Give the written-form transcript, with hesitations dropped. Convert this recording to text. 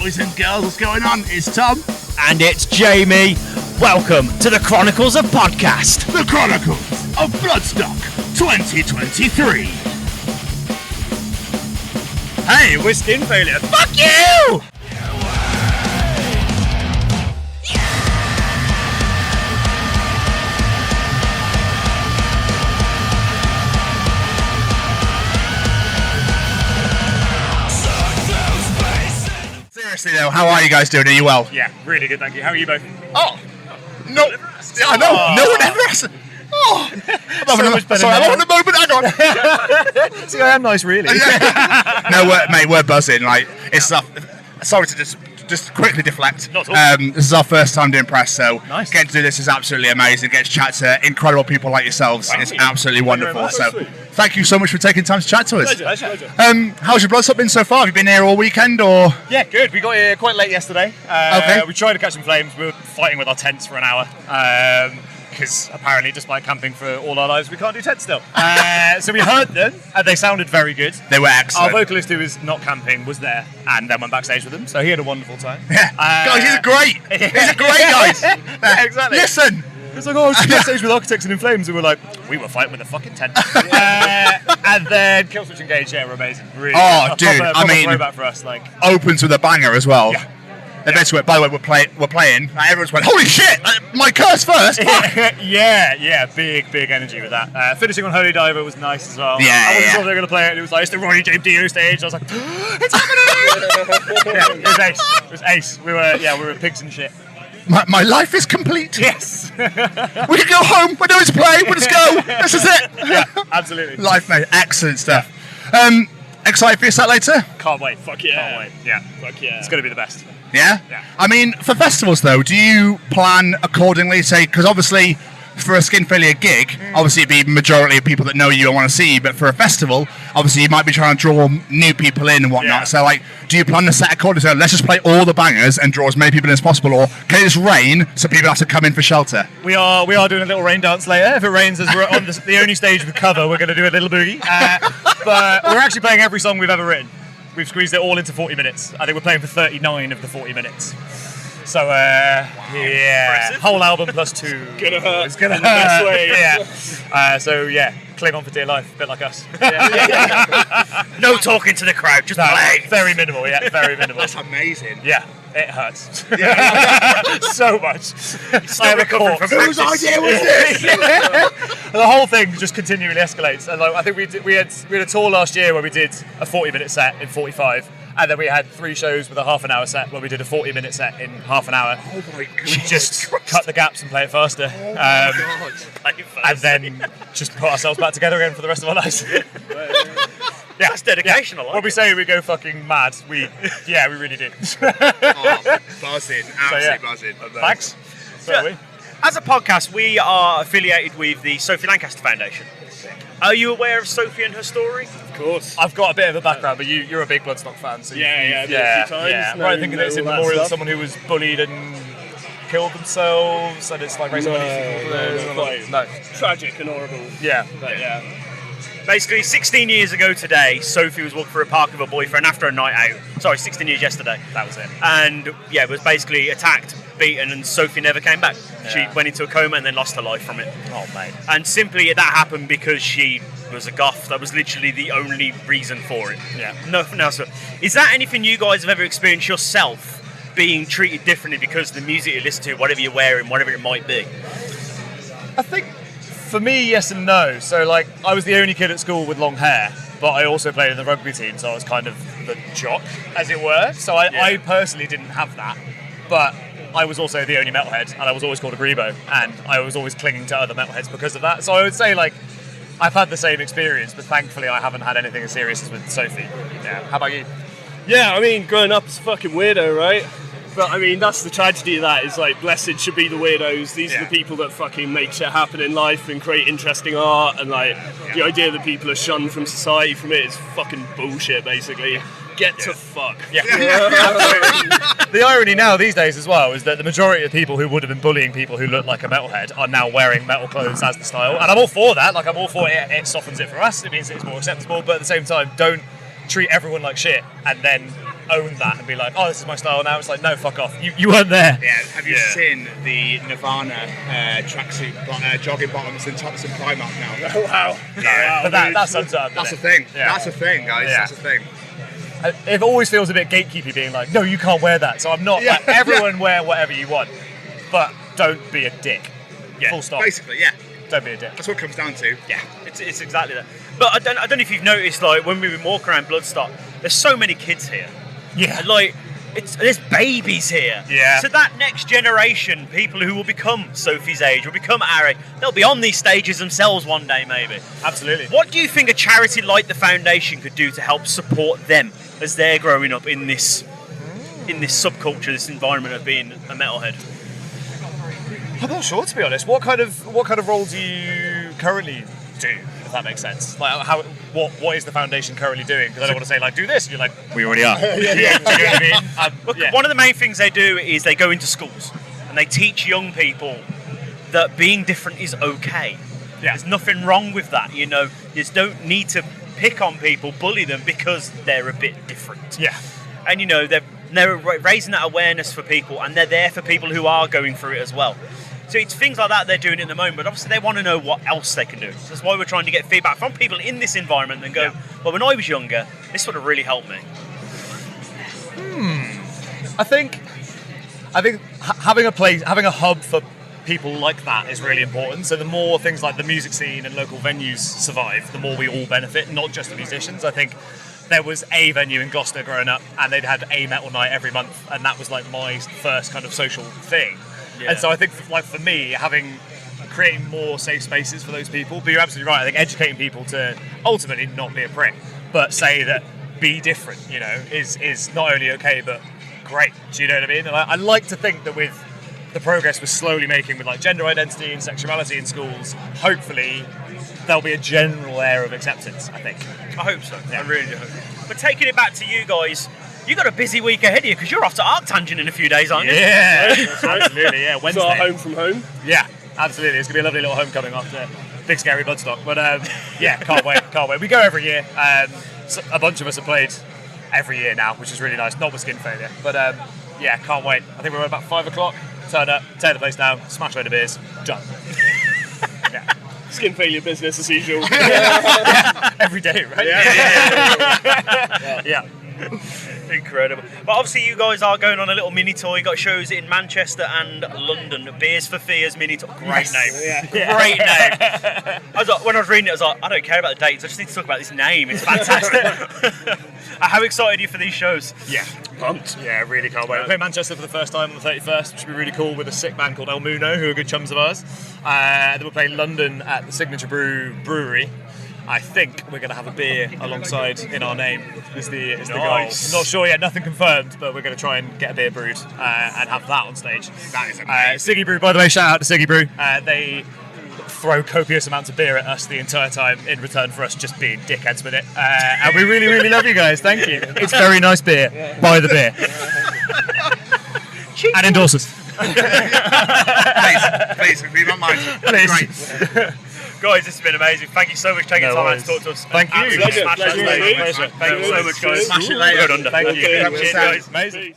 boys and girls, what's going on? It's Tom. And it's Jamie. Welcome to the Chronicles of Podcast. The Chronicles of Bloodstock 2023. Hey, we're Skin Failure. Fuck you! Seriously though, how are you guys doing? Are you well? Yeah, really good, thank you. How are you both? Oh, no, I know, no one ever asked. Oh, I'm having a moment, hang on. See, I am nice, really. No, mate, we're buzzing. Like, it's sorry to just quickly deflect. Not at all. This is our first time doing press, so nice. Getting to do this is absolutely amazing. Getting to chat to incredible people like yourselves is absolutely wonderful. So, thank you so much for taking time to chat to us. Pleasure. How's your Bloodstock been so far? Have you been here all weekend, or? Yeah, good. We got here quite late yesterday. Okay. We tried to catch some flames. We were fighting with our tents for an hour. Because apparently, despite camping for all our lives, we can't do tents still. So we heard them, and they sounded very good. They were excellent. Our vocalist, who is not camping, was there, and then went backstage with them, so he had a wonderful time. Yeah. Guys, he's great. He's a great guy. Yeah, exactly. Listen. It's like, oh, I was backstage with Architects and In Flames, and we're like, we were fighting with a fucking tent. And then Killswitch Engage, yeah, were amazing. Really. Oh, dude, proper I mean, throwback for us, like. Opens with a banger as well. Yeah. Eventually, by the way, we're playing. Like, everyone's went, holy shit! My curse first. yeah, big energy with that. Finishing on Holy Diver was nice as well. Yeah, I wasn't yeah. sure they were going to play it. And it was like, it's the Ronnie James Dio stage. I was like, it's happening! Yeah, it was ace. It was ace. We were pigs and shit. My life is complete. Yes. We can go home. We're doing to play. We'll just go. This is it. Yeah, absolutely. Life, mate. Excellent stuff. Excited for your set later? Can't wait. Fuck yeah. Can't wait. Yeah. Fuck yeah. It's going to be the best. Yeah? Yeah. I mean, for festivals, though, do you plan accordingly? Say, because obviously, for a Skin Failure gig, obviously it'd be majority of people that know you and want to see you, but for a festival, obviously you might be trying to draw new people in and whatnot. Yeah. So, like, do you plan the set accordingly? So let's just play all the bangers and draw as many people in as possible, or can it just rain so people have to come in for shelter? We are doing a little rain dance later. If it rains as we're on the only stage with cover, we're going to do a little boogie. But we're actually playing every song we've ever written. We've squeezed it all into 40 minutes. I think we're playing for 39 of the 40 minutes. So, yeah, Impressive. whole album plus 2. Gonna hurt. It's gonna in the best way. Yeah. So, yeah, cling on for dear life, a bit like us. No talking to the crowd, just play. Very minimal, yeah, very minimal. That's amazing. Yeah, it hurts. Yeah. So much. Still recovering from Whose idea was this? The whole thing just continually escalates. And like, I think we had a tour last year where we did a 40-minute set in 45, and then we had 3 shows with a half an hour set where we did a 40-minute set in half an hour. Oh my God. We just cut the gaps and play it faster. And then just put ourselves back together again for the rest of our lives. Yeah, That's dedication, I like When we say we go fucking mad, we really do. Oh, buzzing. Absolutely buzzing. Thanks. So are we. As a podcast, we are affiliated with the Sophie Lancaster Foundation. Are you aware of Sophie and her story? Of course. I've got a bit of a background, but you're a big Bloodstock fan, so Yeah, I've been a few times. Yeah, Know- right. I think it's in know all that memorial of stuff. someone who was bullied and killed themselves, and it's like raising money for quite no. tragic and horrible. Yeah. But yeah. Basically, 16 years ago today, Sophie was walking through a park with her boyfriend after a night out. Sorry, 16 years yesterday. That was it. And, yeah, was basically attacked, beaten, and Sophie never came back. Yeah. She went into a coma and then lost her life from it. Oh, mate. And simply that happened because she was a goth. That was literally the only reason for it. Yeah. Nothing else. Is that anything you guys have ever experienced yourself, being treated differently because of the music you listen to, whatever you're wearing, whatever it might be? I think for me, yes and no. So, like, I was the only kid at school with long hair, but I also played in the rugby team, so I was kind of the jock, as it were. So I personally didn't have that, but I was also the only metalhead, and I was always called a grebo, and I was always clinging to other metalheads because of that. So I would say, like, I've had the same experience, but thankfully I haven't had anything as serious as with Sophie. Yeah. How about you? Yeah, I mean, growing up as a fucking weirdo, right? But I mean, that's the tragedy of that, is like, blessed should be the weirdos. These are the people that fucking make shit happen in life and create interesting art, and like, the idea that people are shunned from society from it is fucking bullshit, basically. Get to fuck. Yeah. The irony now these days as well is that the majority of people who would have been bullying people who look like a metalhead are now wearing metal clothes as the style, and I'm all for that. Like, I'm all for it. It softens it for us. It means it's more acceptable, but at the same time, don't treat everyone like shit and then own that and be like, oh, this is my style now. It's like, no, fuck off. You weren't there. Yeah, have you seen the Nirvana tracksuit jogging bottoms and tops and Primark now? Oh, wow. Yeah, but that sums up. That's a thing. Yeah. That's a thing, guys. Yeah. That's a thing. It always feels a bit gatekeepy being like, no, you can't wear that. So I'm not, like, everyone wear whatever you want, but don't be a dick. Yeah, full stop. Basically, yeah. Don't be a dick. That's what it comes down to. Yeah, it's exactly that. But I don't know if you've noticed, like, when we've been walking around Bloodstock, there's so many kids here. Yeah. And, like, there's babies here. Yeah. So that next generation, people who will become Sophie's age, will become our age, they'll be on these stages themselves one day, maybe. Absolutely. What do you think a charity like the Foundation could do to help support them as they're growing up in this subculture, this environment of being a metalhead? I'm not sure, to be honest. What kind of role do you currently do, if that makes sense? Like, what is the foundation currently doing? Because I don't want to say, like, do this, and you're like, we already are. Do you know what I mean? Look, one of the main things they do is they go into schools and they teach young people that being different is okay. Yeah. There's nothing wrong with that, you know. You just don't need to pick on people, bully them because they're a bit different. Yeah. And, you know, they're raising that awareness for people, and they're there for people who are going through it as well. So it's things like that they're doing in the moment, but obviously they want to know what else they can do. So that's why we're trying to get feedback from people in this environment and go, well, when I was younger, this would have really helped me. I think having a hub for people like that is really important. So the more things like the music scene and local venues survive, the more we all benefit, not just the musicians. I think there was a venue in Gloucester growing up, and they'd had a metal night every month, and that was like my first kind of social thing. Yeah. And so I think, like, for me, creating more safe spaces for those people. But you're absolutely right. I think educating people to ultimately not be a prick, but say that be different, you know, is not only okay but great. Do you know what I mean? And I like to think that with the progress we're slowly making with, like, gender identity and sexuality in schools, hopefully there'll be a general air of acceptance, I think. I hope so. Yeah. I really do. But taking it back to you guys, you got a busy week ahead of you because you're off to ArcTanGent in a few days, aren't you? Yeah, absolutely. Yeah, Wednesday. So home from home. Yeah, absolutely. It's gonna be a lovely little homecoming after big scary Bloodstock. But yeah, can't wait. We go every year. So a bunch of us have played every year now, which is really nice. Not with Skin Failure, but yeah, can't wait. I think we're at about 5 o'clock. Turn up, tear the place down, smash a load of beers, done. Yeah. Skin failure business as usual. Every day, right? Yeah. Incredible. But obviously you guys are going on a little mini tour. You got shows in Manchester and London. Beers for Fears mini tour. Great name. Great name. When I was reading it, I was like, I don't care about the dates. I just need to talk about this name. It's fantastic. How excited are you for these shows? Yeah. Pumped. Yeah, really can't wait. We're playing Manchester for the first time on the 31st, which will be really cool, with a sick band called El Muno, who are good chums of ours. Then we're playing London at the Signature Brewery. I think we're going to have a beer alongside in our name is the goal. I'm not sure yet, nothing confirmed, but we're going to try and get a beer brewed and have that on stage. That is amazing. Siggy Brew, by the way, shout out to Siggy Brew. They throw copious amounts of beer at us the entire time in return for us just being dickheads with it. And we really, really love you guys. Thank you. It's very nice beer. Buy the beer. And endorse us. Please, we don't mind. Please. Great. Guys, this has been amazing. Thank you so much for taking No time out worries. to talk to us. Thank you. Absolutely smashed Pleasure. that stage. Pleasure. Thank you so much, guys. Smash it later. Well done. Thank you. Cheers, guys. Amazing.